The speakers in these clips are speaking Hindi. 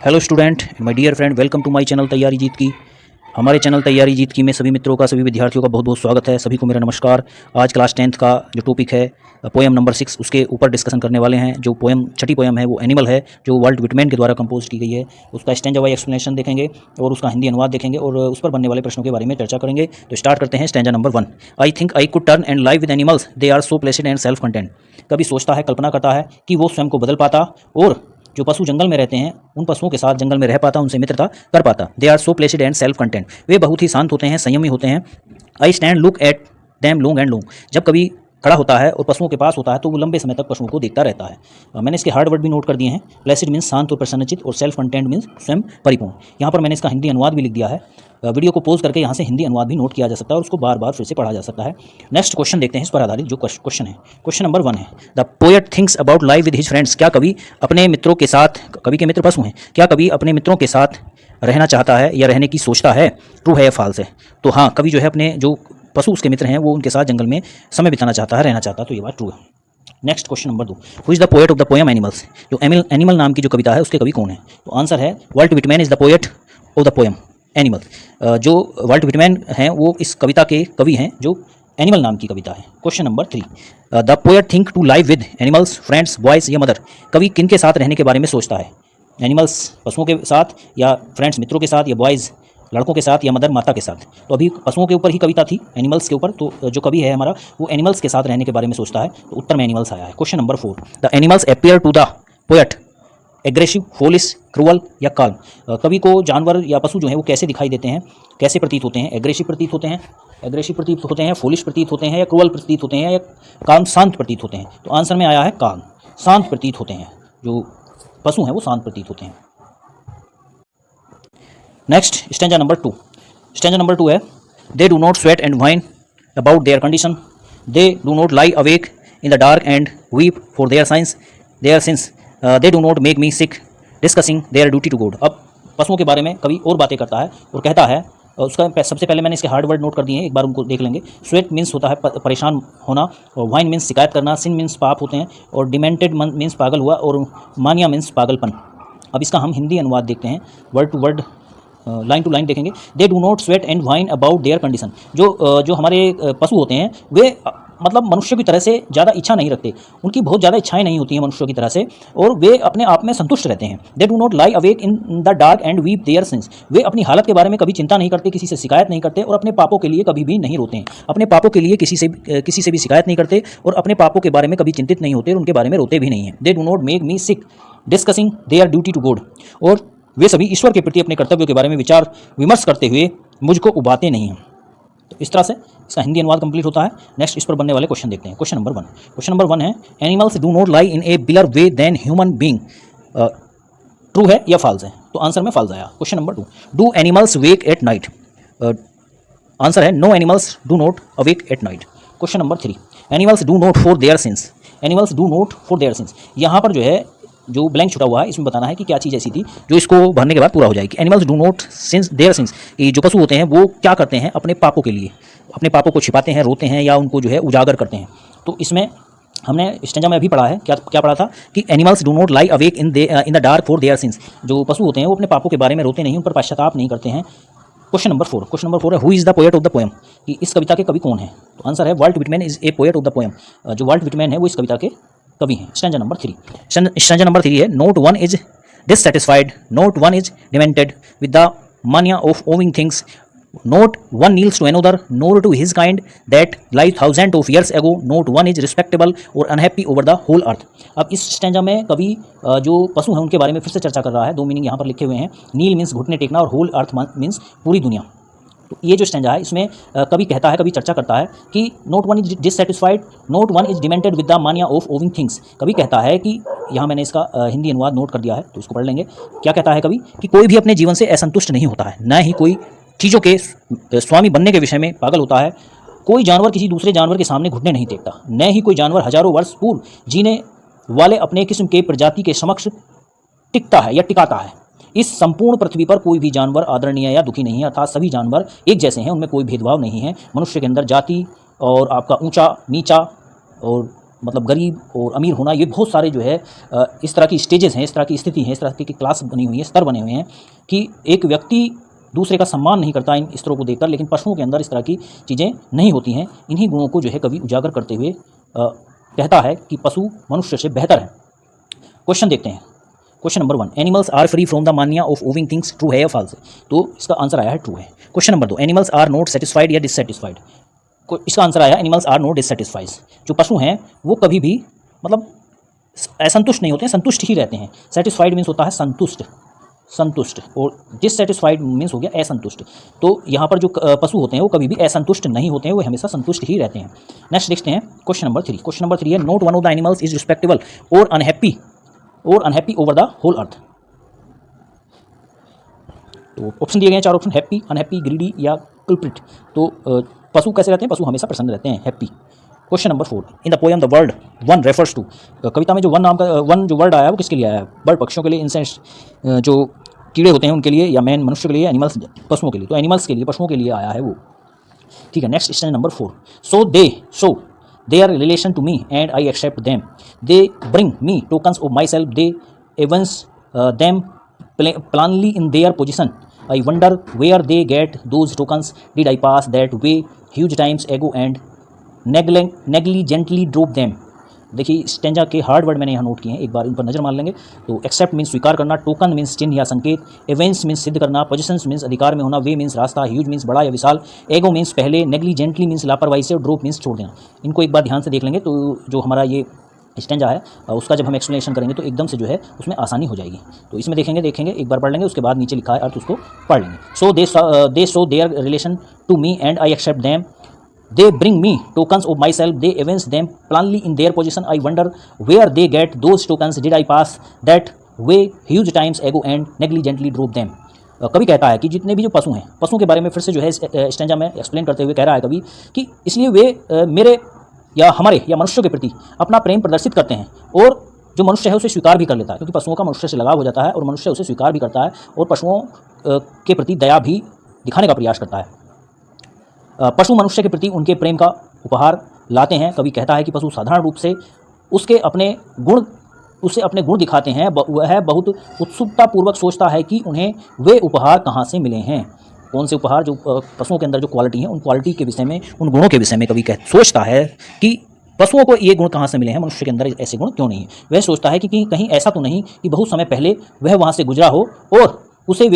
Hello student, my dear friend, welcome to my channel तैयारी जीत की। हमारे चैनल तैयारी जीत की में सभी मित्रों का, सभी विद्यार्थियों का बहुत बहुत स्वागत है। सभी को मेरा नमस्कार। आज क्लास 10th का जो टॉपिक है पोएम नंबर 6, उसके ऊपर डिस्कशन करने वाले हैं। जो पोएम छठी पोएम है वो एनिमल है, जो वाल्ट विटमैन के द्वारा कंपोज की गई है। उसका स्टैंजा वाइज एक्सप्लेनेशन देखेंगे और उसका हिंदी अनुवाद देखेंगे और उस पर बनने वाले प्रश्नों के बारे में चर्चा करेंगे। तो स्टार्ट करते हैं। Stanza number 1। I think I could turn and live with animals, they are so placid and self content. कभी सोचता है, कल्पना करता है कि वो स्वयं को बदल पाता और जो पशु जंगल में रहते हैं उन पशुओं के साथ जंगल में रह पाता, उनसे मित्रता कर पाता। They are so placid and self content. वे बहुत ही शांत होते हैं, संयमी होते हैं। I stand look at them long and long. जब कभी खड़ा होता है और पशुओं के पास होता है तो वो लंबे समय तक पशुओं को देखता रहता है। मैंने इसके हार्ड वर्ड भी नोट कर दिए हैं। प्लेसिड मीन्स शांत और प्रसन्नचित, और सेल्फ कंटेंट मीन्स स्वयं परिपूर्ण। यहाँ पर मैंने इसका हिंदी अनुवाद भी लिख दिया है। वीडियो को पॉज करके यहाँ से हिंदी अनुवाद भी नोट किया जा सकता है और उसको बार बार फिर से पढ़ा जा सकता है। नेक्स्ट क्वेश्चन देखते हैं इस पर आधारित जो क्वेश्चन है। क्वेश्चन नंबर 1 है, the poet thinks about life with his friends. क्या कवि अपने मित्रों के साथ, कवि के मित्र पशु हैं, क्या कवि अपने मित्रों के साथ रहना चाहता है या रहने की सोचता है? ट्रू है या फॉल्स है? तो हाँ, कवि जो है अपने जो पशु उसके मित्र हैं वो उनके साथ जंगल में समय बिताना चाहता है, रहना चाहता है। तो ये बात ट्रू है। Next question number 2, who is the poet of the poem animals. जो एनिमल नाम की जो कविता है उसके कवि कौन है? तो आंसर है Walt Whitman is the poet of the poem animal. जो वाल्ट विटमैन हैं वो इस कविता के कवि हैं जो एनिमल नाम की कविता है। Question number 3, the poet think to live with animals, friends, boys या मदर। कवि किन के साथ रहने के बारे में सोचता है? एनिमल्स पशुओं के साथ, या फ्रेंड्स मित्रों के साथ, या बॉयज़ लड़कों के साथ, या मदर माता के साथ। तो अभी पशुओं के ऊपर ही कविता थी, एनिमल्स के ऊपर। तो जो कवि है हमारा वो एनिमल्स के साथ रहने के बारे में सोचता है। तो उत्तर में एनिमल्स आया है। Question number 4, the animals appear to the poet aggressive, foolish, cruel या काल्म। कवि को जानवर या पशु जो हैं वो कैसे दिखाई देते हैं, कैसे प्रतीत होते हैं? एग्रेसिव प्रतीत होते हैं, फोलिश प्रतीत होते हैं, या क्रूअल प्रतीत होते हैं, या काल्म शांत प्रतीत होते हैं? तो आंसर में आया है काल्म, शांत प्रतीत होते हैं। जो पशु हैं वो शांत प्रतीत होते हैं। Next stanza number 2। Stanza number 2 है, they do not sweat and whine about their condition, they do not lie awake in the dark and weep for their sins, they do not make me sick discussing their duty to God. अब पशुओं के बारे में कवि और बातें करता है और कहता है, उसका सबसे पहले मैंने इसके हार्ड वर्ड नोट कर दिए हैं, एक बार उनको देख लेंगे। स्वेट मीन्स होता है परेशान होना, और वाइन मीन्स शिकायत करना, सिन मीन्स पाप होते हैं, और डिमेंटेड मीन्स पागल हुआ, और मानिया मीन्स पागलपन। अब इसका हम हिंदी अनुवाद देखते हैं, word to word, line to line देखेंगे। They do not sweat and whine about their condition. जो हमारे पशु होते हैं वे मतलब मनुष्य की तरह से ज़्यादा इच्छा नहीं रखते, उनकी बहुत ज़्यादा इच्छाएं नहीं होती हैं मनुष्यों की तरह से, और वे अपने आप में संतुष्ट रहते हैं। They do not lie awake in the dark and weep their sins. वे अपनी हालत के बारे में कभी चिंता नहीं करते, किसी से शिकायत नहीं करते, और अपने पापों के लिए कभी भी नहीं रोते हैं। अपने पापों के लिए किसी से भी शिकायत नहीं करते, और अपने पापों के बारे में कभी चिंतित नहीं होते, और उनके बारे में रोते भी नहीं हैं। They do not make me sick discussing their duty to God. और वे सभी ईश्वर के प्रति अपने कर्तव्यों के बारे में विचार विमर्श करते हुए मुझको उबाते नहीं हैं। तो इस तरह से इसका हिंदी अनुवाद कंप्लीट होता है। नेक्स्ट इस पर बनने वाले क्वेश्चन देखते हैं। Question number 1। क्वेश्चन नंबर 1 है, animals do not lie in a बिलर way than human being. True है या फॉल्स है? तो आंसर में फॉल्स आया। Question number 2, do animals wake at night. Answer है no, animals do not awake at night. Question number 3, animals do not for their sins. Animals do not for their sins. यहाँ पर जो है जो ब्लैंक छुटा हुआ है इसमें बताना है कि क्या चीज़ ऐसी थी जो इसको भरने के बाद पूरा हो जाएगी। Animals do not sins their sins, ये जो पशु होते हैं वो क्या करते हैं? अपने पापों के लिए अपने पापों को छिपाते हैं, रोते हैं, या उनको जो है उजागर करते हैं। तो इसमें हमने स्टेंजा में अभी पढ़ा है, क्या पढ़ा था कि animals do not lie awake in the dark for their since. जो पशु होते हैं वो अपने पापों के बारे में रोते नहीं, उन पर पश्चाताप नहीं करते हैं। Question number 4। क्वेश्चन नंबर 4 है, who is the poet of the poem. कि इस कविता के कवि कौन है? तो आंसर है Walt Whitman is a poet of the poem. जो वाल्ट विटमैन है वो इस कविता के कवि हैं। Stanza number 3। स्टैंजा नंबर 3 है, note 1 is dissatisfied, note 1 is demented with the mania of owing things, note 1 kneels to another nor to his kind that live thousands of years ago, note 1 is respectable or unhappy over the whole earth। अब इस स्टैंजा में कवि जो पशु हैं उनके बारे में फिर से चर्चा कर रहा है। 2 मीनिंग यहाँ पर लिखे हुए हैं, नील मीन्स घुटने टेकना, और होल अर्थ मीन्स पूरी दुनिया। तो ये जो स्टैंजा है इसमें कवि कहता है, कवि चर्चा करता है कि note 1 is dissatisfied, note 1 is demented with the mania of owing things. कवि कहता है कि यहाँ मैंने इसका हिंदी अनुवाद नोट कर दिया है तो इसको पढ़ लेंगे। क्या कहता है कवि कि कोई भी अपने जीवन से असंतुष्ट नहीं होता है, न ही कोई चीज़ों के स्वामी बनने के विषय में पागल होता है। कोई जानवर किसी दूसरे जानवर के सामने घुटने नहीं टेकता, न ही कोई जानवर हजारों वर्ष पूर्व जीने वाले अपने किस्म के प्रजाति के समक्ष टिकता है या टिकाता है। इस संपूर्ण पृथ्वी पर कोई भी जानवर आदरणीय या दुखी नहीं है, अर्थात सभी जानवर एक जैसे हैं, उनमें कोई भेदभाव नहीं है। मनुष्य के अंदर जाति और आपका ऊंचा नीचा और मतलब गरीब और अमीर होना, ये बहुत सारे जो है इस तरह की स्टेजेस हैं, इस तरह की स्थिति हैं, इस तरह की क्लास बनी हुई है, स्तर बने हुए हैं कि एक व्यक्ति दूसरे का सम्मान नहीं करता इन स्तरों को देखकर, लेकिन पशुओं के अंदर इस तरह की चीज़ें नहीं होती हैं। इन्हीं गुणों को जो है कवि उजागर करते हुए कहता है कि पशु मनुष्य से बेहतर है। क्वेश्चन देखते हैं। Question number 1, animals are free from the mania of owing things, true है या फॉल्स? तो इसका आंसर आया है ट्रू है। Question number 2, animals are not satisfied या डिससेटिस्फाइड? इसका आंसर आया एनिमल्स आर नॉट डिससेटिस्फाइड। जो पशु हैं वो कभी भी मतलब असंतुष्ट नहीं होते हैं, संतुष्ट ही रहते हैं। सेटिस्फाइड मीन्स होता है संतुष्ट, संतुष्ट, और डिससेटिस्फाइड मीन्स हो गया असंतुष्ट। तो यहाँ पर जो पशु होते हैं वो कभी भी असंतुष्ट नहीं होते हैं, वो हमेशा संतुष्ट ही रहते हैं। नेक्स्ट देखते हैं क्वेश्चन नंबर 3। क्वेश्चन नंबर 3 है, not one of the animals is respectable और unhappy over the whole earth. तो ऑप्शन दिए गए हैं 4 ऑप्शन, हैप्पी, अनहैप्पी, ग्रीडी या कल्प्रिट। तो पशु कैसे रहते हैं? पशु हमेशा प्रसन्न रहते हैं, happy. Question number 4, in the poem the word one refers to, कविता में जो वन नाम का वन जो वर्ड आया है वो किसके लिए आया है? बर्ड, पक्षियों के लिए, इंसेक्ट्स जो कीड़े होते हैं उनके लिए, या मैन मनुष्य के लिए, एनिमल्स पशुओं के लिए? तो एनिमल्स के लिए, पशुओं के लिए आया है वो। ठीक है। Next stanza number 4, so they are relation to me and I accept them, they bring me tokens of my self, they evince them plainly in their position, I wonder where they get those tokens, did I pass that way huge times ago and negligently drop them. देखिए स्टेंजा के हार्ड वर्ड मैंने यहाँ नोट किए हैं, एक बार इन पर नजर मार लेंगे। तो एक्सेप्ट मीन्स स्वीकार करना, टोकन मीन्स चिन्ह या संकेत, एवेंस मीन्स सिद्ध करना, पोजीशंस मीन्स अधिकार में होना, वे मीन्स रास्ता, ह्यूज मीन्स बड़ा या विशाल, एगो मीन्स पहले, नेग्लिजेंटली मीन्स लापरवाही से, और ड्रॉप मीन्स छोड़ देना। इनको एक बार ध्यान से देख लेंगे तो जो हमारा ये स्टेंजा है उसका जब हम एक्सप्लेनेशन करेंगे तो एकदम से जो है उसमें आसानी हो जाएगी। तो इसमें देखेंगे एक बार पढ़ लेंगे, उसके बाद नीचे लिखा है अर्थ उसको पढ़ लेंगे। So they their relation to me and I accept them, they bring me tokens of myself, they evince them plainly in their position, I wonder where they get those tokens, did I pass that way huge times ago and negligently drop them। कवि कहता है कि जितने भी जो पशु हैं, पशुओं के बारे में फिर से जो है स्टेंजा में एक्सप्लेन करते हुए कह रहा है कवि कि इसलिए वे मेरे या हमारे या मनुष्यों के प्रति अपना प्रेम प्रदर्शित करते हैं, और जो मनुष्य है उसे स्वीकार भी कर लेता है, क्योंकि पशुओं का मनुष्य से लगाव हो जाता है और मनुष्य उसे स्वीकार भी करता है और पशुओं के प्रति दया भी दिखाने का प्रयास करता है। पशु मनुष्य के प्रति उनके प्रेम का उपहार लाते हैं। कवि कहता है कि पशु साधारण रूप से उसे अपने गुण दिखाते हैं, वह बहुत उत्सुकतापूर्वक सोचता है कि उन्हें वे उपहार कहाँ से मिले हैं। कौन से उपहार? जो पशुओं के अंदर जो क्वालिटी है, उन क्वालिटी के विषय में, उन गुणों के विषय में कवि सोचता है कि पशुओं को ये गुण कहाँ से मिले हैं, मनुष्य के अंदर ऐसे गुण क्यों नहीं है। वह सोचता है कि कहीं ऐसा तो नहीं कि बहुत समय पहले वह वहाँ से गुजरा हो और उससे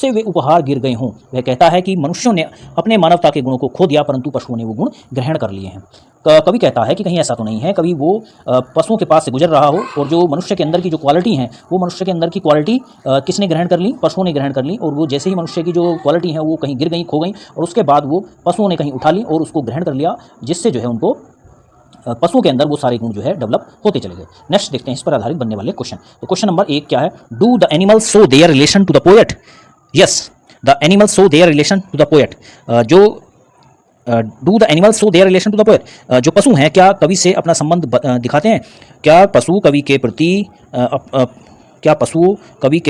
वे उपहार गिर गए हों। वह कहता है कि मनुष्यों ने अपने मानवता के गुणों को खो दिया, परंतु पशुओं ने वो गुण ग्रहण कर लिए हैं। कवि कहता है कि कहीं ऐसा तो नहीं है, कभी वो पशुओं के पास से गुजर रहा हो और जो मनुष्य के अंदर की जो क्वालिटी हैं, वो मनुष्य के अंदर की क्वालिटी किसने ग्रहण कर ली? पशुओं ने ग्रहण कर ली। और वो जैसे ही मनुष्य की जो क्वालिटी है वो कहीं गिर गई, खो गई, और उसके बाद वो पशुओं ने कहीं उठा ली और उसको ग्रहण कर लिया, जिससे जो है उनको पशुओं के अंदर वो सारे गुण जो है डेवलप होते चले गए। नेक्स्ट देखते हैं इस पर आधारित बनने वाले क्वेश्चन। तो क्वेश्चन नंबर 1 क्या है? Do the animals show their relation to the poet? Yes, the animals show their relation to the poet. Do the animals show their relation to the poet, जो पशु हैं क्या कवि से अपना संबंध दिखाते हैं? क्या पशु कवि के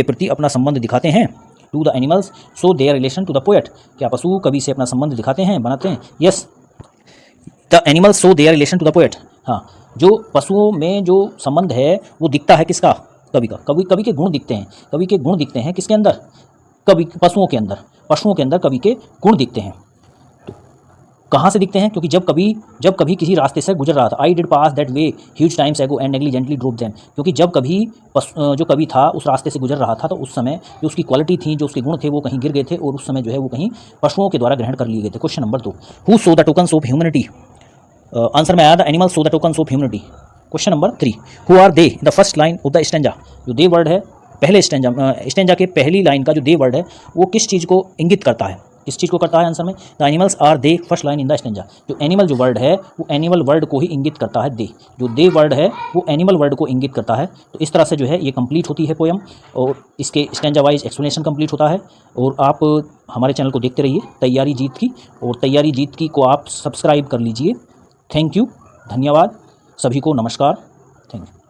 प्रति अपना संबंध दिखाते हैं? Do the animals show their relation to the poet, क्या पशु कवि से अपना संबंध दिखाते हैं, बनाते हैं? Yes, the animals show their relation to the poet. हाँ, जो पशुओं में जो संबंध है वो दिखता है किसका? कवि का। कवि के गुण दिखते हैं। कवि के गुण दिखते हैं किसके अंदर? पशुओं के अंदर कवि के गुण दिखते हैं। तो कहाँ से दिखते हैं? क्योंकि जब कभी किसी रास्ते से गुजर रहा था, I did pass that way huge times ago and negligently drop them, क्योंकि जब कभी जो कवि था उस रास्ते से गुजर रहा था तो उस समय जो उसकी क्वालिटी थी, जो उसके गुण थे, वो कहीं गिर गए थे और उस समय जो है वो कहीं पशुओं के द्वारा ग्रहण कर लिए गए थे। Question number 2, who show the tokens of humanity? Answer में आया था animals show the tokens of humanity. Question number 3, who are they the first line of the stanza? जो दे वर्ड है पहले स्टेंजा के पहली लाइन का जो दे वर्ड है वो किस चीज़ को इंगित करता है? किस चीज़ को करता है? आंसर में the animals are they first line in the stanza. जो एनिमल जो वर्ड है वो एनिमल वर्ड को ही इंगित करता है। दे जो दे वर्ड है वो एनिमल वर्ड को इंगित करता है। तो इस तरह से जो है ये कंप्लीट होती है पोएम और इसके स्टेंजा वाइज एक्सप्लेनेशन कंप्लीट होता है। और आप हमारे चैनल को देखते रहिए तैयारी जीत की, और तैयारी जीत की को आप सब्सक्राइब कर लीजिए। थैंक यू, धन्यवाद सभी को, नमस्कार, थैंक यू।